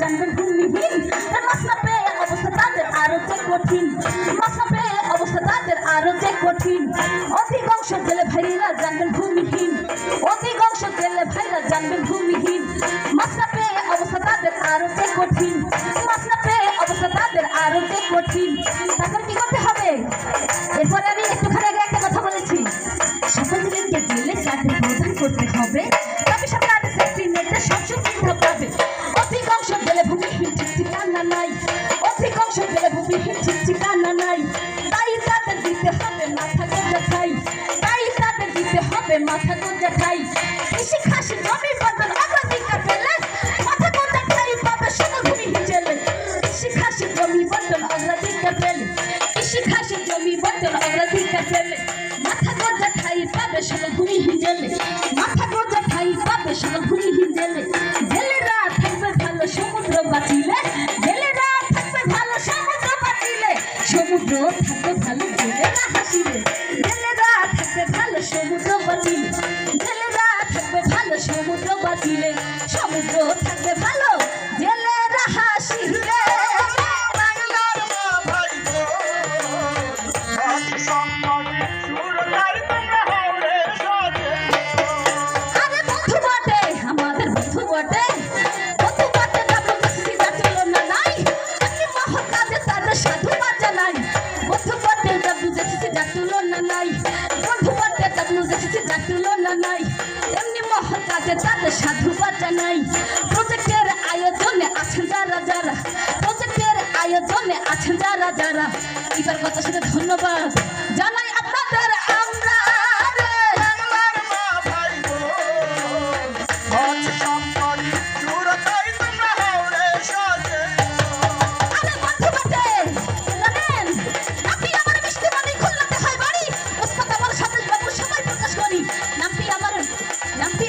জানবেন ভূমিহীন মাছ না পেয়ে অবস্থা তাদের আরো যে কঠিন মাছ না পেয়ে অবস্থা তাদের আরো যে কঠিন অধিকাংশ জেলে ভাইরা জানবেন ভূমিহীন অধিকাংশ জেলে ভাইরা জানবেন ভূমিহীন মাছ না পেয়ে অবস্থা তাদের আরো যে কঠিন মাছ না পেয়ে অবস্থা তাদের আরো যে কঠিন তারপর কি করতে হবে এরপরে আমি একটুখানি আগে একটা কথা বলেছি সকল জেলেকে জেলে চাকরি প্রদান করতে হবে তবে সরকারের সেফটি নেটে সব সুবিধা পাবে অধিকাংশ জেলে ভূমিহীন ঠিক ঠিকানা নাই অধিকাংশ জেলে ভূমিহীন ঠিক ঠিকানা নাই তাই তাদের দিতে হবে মাথা গোঁজা ঠাই তাই তাদের দিতে হবে মাথা গোঁজা ঠাই কৃষি খাসি জমি বন্ধন অগ্রাধিকার পেলে মাথা গোঁজা ঠাই পাবে সকল ভূমিহীন জেলে কৃষি খাসি জমি বন্ধন অগ্রাধিকার পেলে কৃষি খাসি জমি বন্ধন অগ্রাধিকার পেলে মাথা গোঁজা ঠাই পাবে সকল ভূমিহীন জেলে মাথা গোঁজা ঠাই পাবে সকল ভূমিহীন জেলে জেলেরা থাকবে ভালো সমুদ্র বাঁচিলে জেলেরা থাকবে ভালো সমুদ্র বাঁচিলে সমুদ্র থাকবে ভালো জেলেরা হাসিলে জেলেরা থাকবে ভালো সমুদ্র বাঁচিলে জেলেরা থাকবে ভালো সমুদ্র বাঁচিলে সমুদ্র থাকবে ভালো জেলেরা হাসিলে আরে বন্ধু বটে আমাদের বন্ধু বটে বন্ধু বটে WCC জাতীয় না নাই এমনি মহৎ কাজে তাদের সাধুবাদ জানাই বন্ধু বটে WCC জাতীয় না নাই বন্ধু বটে WCC জাতীয় না নাই এমনি মহৎ কাজে তাদের সাধুবাদ জানাই প্রজেক্টের আয়োজনে আছেন যারা যারা প্রজেক্টের আয়োজনে আছেন যারা যারা এবার কথা শুনে ধন্যবাদ জানাই আপনাদের আমরা আরে বন্ধু বটে জানেন নামটি আমার মিষ্টি মনি খুলনাতে হয় বাড়ি ওস্তাদ আমার সাথে বাবু সবাই প্রকাশ করি নামটি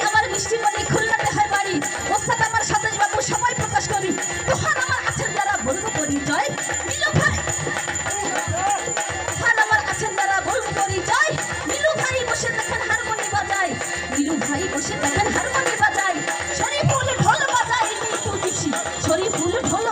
আমার মিষ্টি মনি খুলনাতে হয় বাড়ি ওস্তাদ আমার সাথে বাবু সবাই প্রকাশ করি তোহার আমার আছেন যারা বলবো পরিচয় মিলু ভাই তোহার আমার আছেন যারা বলবো পরিচয় মিলু ভাই বসে দেখেন হারমোনি বাজায় মিলু ভাই বসে দেখেন হারমোনি বাজায় শরীফুল ঢোল বাজায় মিতু দিছি শরীফুল ঢোল